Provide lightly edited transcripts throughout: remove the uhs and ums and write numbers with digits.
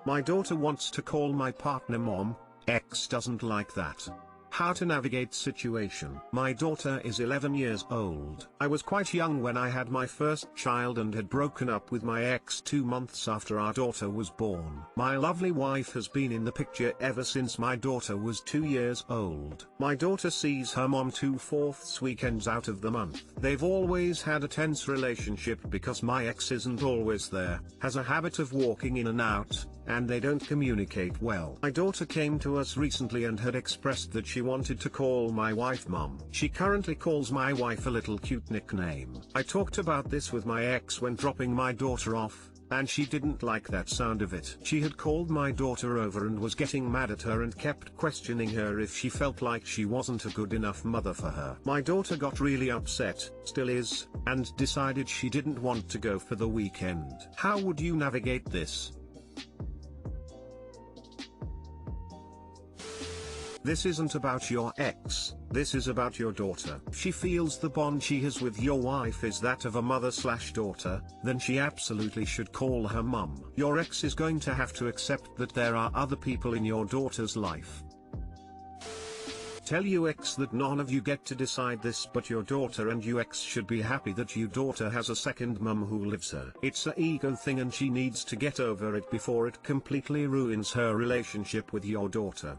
My daughter wants to call my partner mom. Ex doesn't like that. How to navigate situation. My daughter is 11 years old. I was quite young when I had my first child and had broken up with my ex 2 months after our daughter was born. My lovely wife has been in the picture ever since my daughter was 2 years old. My daughter sees her mom 2/4 weekends out of the month. They've always had a tense relationship because my ex isn't always there, has a habit of walking in and out, and they don't communicate well. My daughter came to us recently and had expressed that she wanted to call my wife mom. She currently calls my wife a little cute nickname. I talked about this with my ex when dropping my daughter off, and she didn't like that sound of it. She had called my daughter over and was getting mad at her and kept questioning her if she felt like she wasn't a good enough mother for her. My daughter got really upset, still is, and decided she didn't want to go for the weekend. How would you navigate this? This isn't about your ex, this is about your daughter. If she feels the bond she has with your wife is that of a mother/daughter, then she absolutely should call her mum. Your ex is going to have to accept that there are other people in your daughter's life. Tell your ex that none of you get to decide this but your daughter, and your ex should be happy that your daughter has a second mum who lives her. It's a ego thing and she needs to get over it before it completely ruins her relationship with your daughter.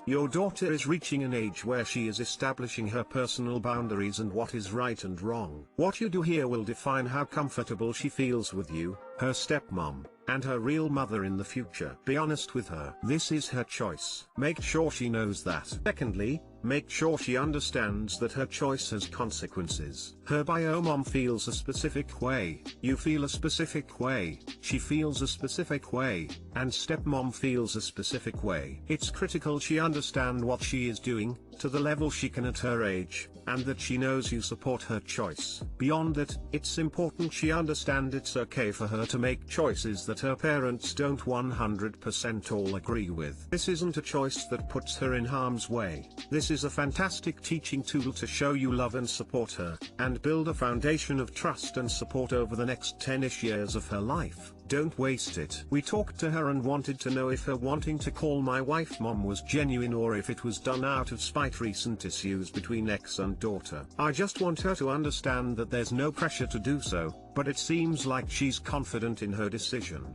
Your daughter is reaching an age where she is establishing her personal boundaries and what is right and wrong. What you do here will define how comfortable she feels with you, her stepmom, and her real mother in the future. Be honest with her. This is her choice. Make sure she knows that. Secondly, make sure she understands that her choice has consequences. Her bio mom feels a specific way, you feel a specific way, she feels a specific way, and stepmom feels a specific way. It's critical she understand what she is doing, to the level she can at her age, and that she knows you support her choice. Beyond that, it's important she understand it's okay for her to make choices that her parents don't 100% all agree with. This isn't a choice that puts her in harm's way. This is a fantastic teaching tool to show you love and support her, and build a foundation of trust and support over the next 10-ish years of her life. Don't waste it. We talked to her and wanted to know if her wanting to call my wife mom was genuine or if it was done out of spite. Recent issues between ex and daughter. I just want her to understand that there's no pressure to do so, but it seems like she's confident in her decision.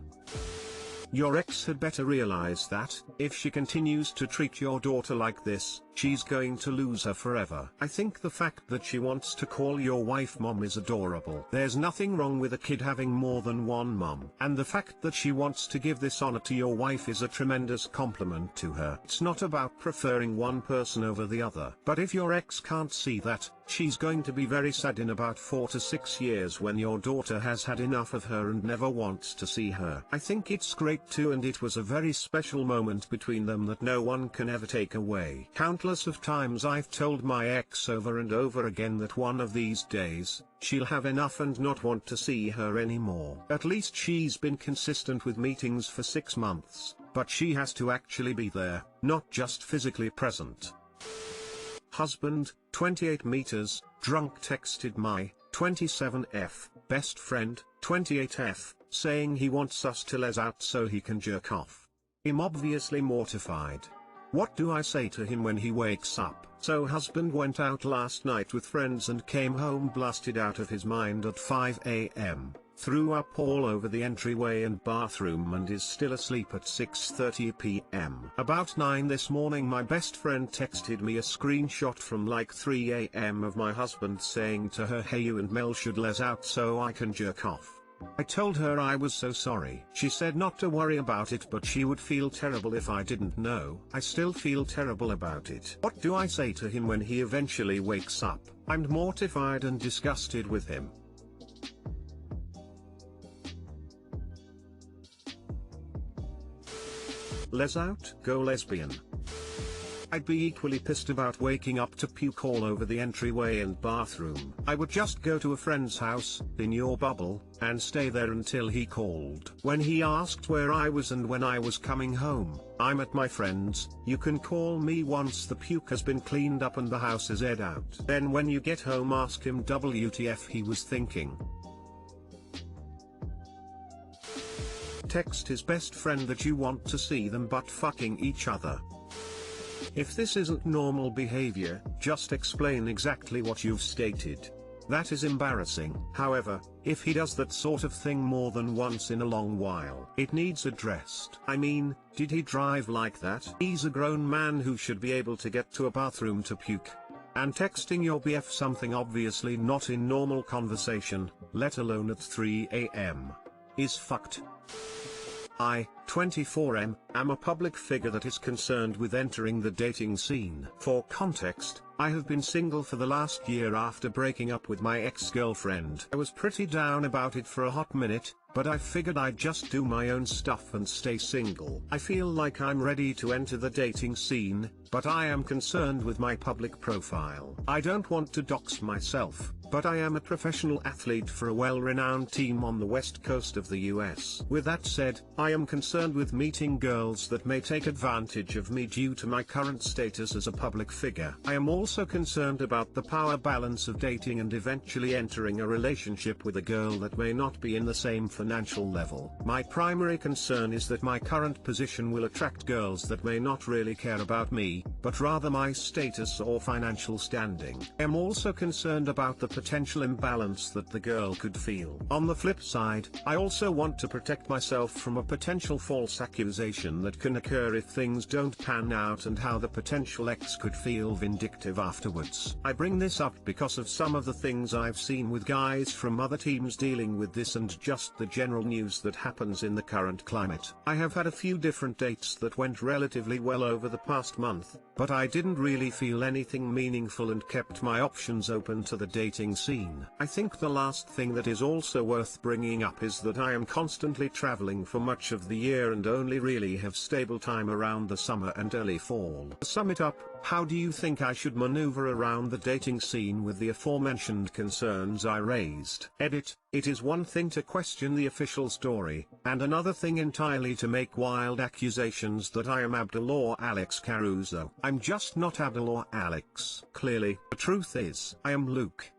Your ex had better realize that, if she continues to treat your daughter like this, she's going to lose her forever. I think the fact that she wants to call your wife mom is adorable. There's nothing wrong with a kid having more than one mom. And the fact that she wants to give this honor to your wife is a tremendous compliment to her. It's not about preferring one person over the other. But if your ex can't see that, she's going to be very sad in about 4 to 6 years when your daughter has had enough of her and never wants to see her. I think it's great too, and it was a very special moment between them that no one can ever take away. Countless of times I've told my ex over and over again that one of these days, she'll have enough and not want to see her anymore. At least she's been consistent with meetings for 6 months, but she has to actually be there, not just physically present. Husband, 28 meters, drunk texted my 27F best friend, 28F, saying he wants us to les out so he can jerk off. I'm obviously mortified. What do I say to him when he wakes up? So husband went out last night with friends and came home blasted out of his mind at 5 AM, threw up all over the entryway and bathroom and is still asleep at 6:30 PM. About 9 this morning my best friend texted me a screenshot from like 3 AM of my husband saying to her, "Hey, you and Mel should les out so I can jerk off." I told her I was so sorry. She said not to worry about it, but she would feel terrible if I didn't know. I still feel terrible about it. What do I say to him when he eventually wakes up? I'm mortified and disgusted with him. Les out? Go lesbian. I'd be equally pissed about waking up to puke all over the entryway and bathroom. I would just go to a friend's house, in your bubble, and stay there until he called. When he asked where I was and when I was coming home, I'm at my friend's, you can call me once the puke has been cleaned up and the house is aired out. Then when you get home ask him WTF he was thinking. text his best friend that you want to see them butt fucking each other. If this isn't normal behavior, just explain exactly what you've stated. That is embarrassing. However, if he does that sort of thing more than once in a long while, it needs addressed. I mean, did he drive like that? He's a grown man who should be able to get to a bathroom to puke. And texting your BF something obviously not in normal conversation, let alone at 3 AM, is fucked. I, 24M, am a public figure that is concerned with entering the dating scene. For context, I have been single for the last year after breaking up with my ex-girlfriend. I was pretty down about it for a hot minute, but I figured I'd just do my own stuff and stay single. I feel like I'm ready to enter the dating scene, but I am concerned with my public profile. I don't want to dox myself, but I am a professional athlete for a well-renowned team on the west coast of the US. With that said, I am concerned with meeting girls that may take advantage of me due to my current status as a public figure. I am also concerned about the power balance of dating and eventually entering a relationship with a girl that may not be in the same financial level. My primary concern is that my current position will attract girls that may not really care about me, but rather my status or financial standing. I am also concerned about the potential imbalance that the girl could feel. On the flip side, I also want to protect myself from a potential false accusation that can occur if things don't pan out and how the potential ex could feel vindictive afterwards. I bring this up because of some of the things I've seen with guys from other teams dealing with this and just the general news that happens in the current climate. I have had a few different dates that went relatively well over the past month, but I didn't really feel anything meaningful and kept my options open to the dating scene. I think the last thing that is also worth bringing up is that I am constantly traveling for much of the year and only really have stable time around the summer and early fall. To sum it up, how do you think I should maneuver around the dating scene with the aforementioned concerns I raised? Edit. It is one thing to question the official story, and another thing entirely to make wild accusations that I am Abdul or Alex Caruso. I'm just not Abdul or Alex. Clearly, the truth is, I am Luke.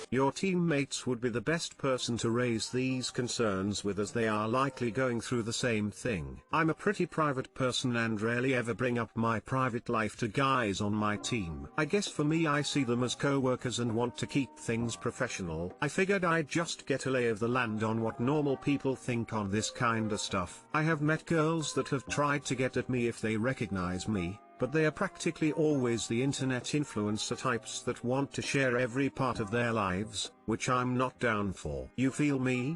Your teammates would be the best person to raise these concerns with, as they are likely going through the same thing. I'm a pretty private person and rarely ever bring up my private life to guys on my team. I guess for me, I see them as co-workers and want to keep things professional. I figured I'd just get a lay of the land on what normal people think on this kinda stuff. I have met girls that have tried to get at me if they recognize me, but they are practically always the internet influencer types that want to share every part of their lives, which I'm not down for. You feel me?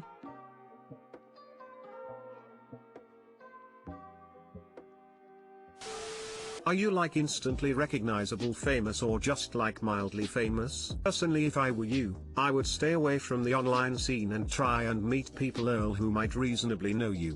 Are you like instantly recognizable famous or just like mildly famous? Personally, if I were you, I would stay away from the online scene and try and meet people who might reasonably know you.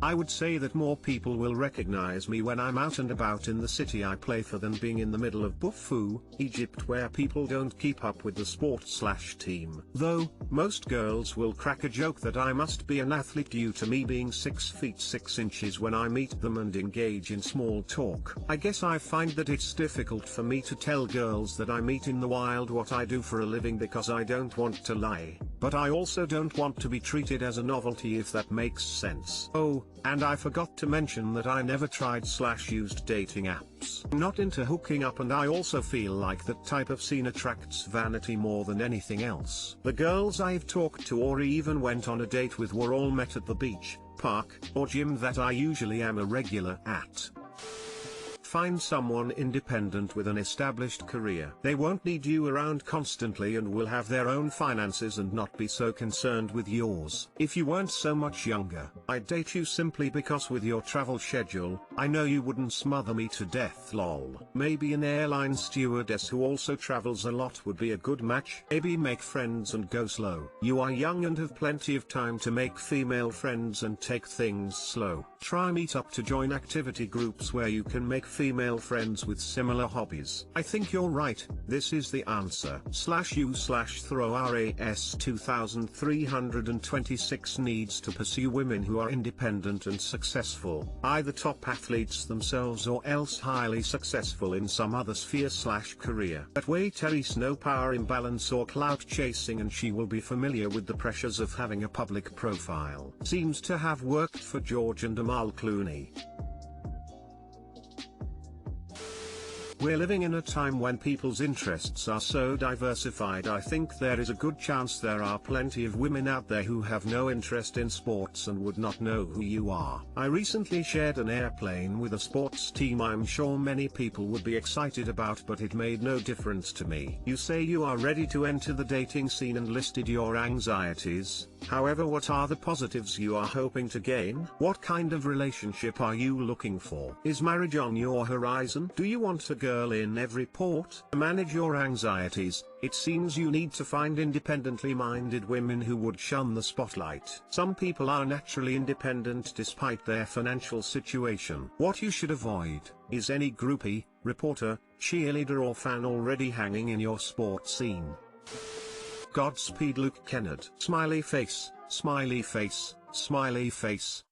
I would say that more people will recognize me when I'm out and about in the city I play for than being in the middle of Bufu, Egypt, where people don't keep up with the sport/team. Though, most girls will crack a joke that I must be an athlete due to me being 6 feet 6 inches when I meet them and engage in small talk. I guess I find that it's difficult for me to tell girls that I meet in the wild what I do for a living because I don't want to lie, but I also don't want to be treated as a novelty, if that makes sense. Oh, and I forgot to mention that I never tried/used dating apps. I'm not into hooking up, and I also feel like that type of scene attracts vanity more than anything else. The girls I've talked to or even went on a date with were all met at the beach, park, or gym that I usually am a regular at. Find someone independent with an established career. They won't need you around constantly and will have their own finances and not be so concerned with yours. If you weren't so much younger, I'd date you simply because with your travel schedule, I know you wouldn't smother me to death, lol. Maybe an airline stewardess who also travels a lot would be a good match. Maybe make friends and go slow. You are young and have plenty of time to make female friends and take things slow. Try meet up to join activity groups where you can make female friends with similar hobbies? I think you're right, this is the answer. /u/throw RAS 2326 needs to pursue women who are independent and successful, either top athletes themselves or else highly successful in some other sphere/career. That way Terry's no power imbalance or clout chasing, and she will be familiar with the pressures of having a public profile. Seems to have worked for George and Amal Clooney. We're living in a time when people's interests are so diversified. I think there is a good chance there are plenty of women out there who have no interest in sports and would not know who you are. I recently shared an airplane with a sports team I'm sure many people would be excited about, but it made no difference to me. You say you are ready to enter the dating scene and listed your anxieties. However, what are the positives you are hoping to gain? What kind of relationship are you looking for? Is marriage on your horizon? Do you want a girl in every port? To manage your anxieties, it seems you need to find independently minded women who would shun the spotlight. Some people are naturally independent despite their financial situation. What you should avoid is any groupie, reporter, cheerleader or fan already hanging in your sports scene. Godspeed Luke Kennard. Smiley face, smiley face, smiley face.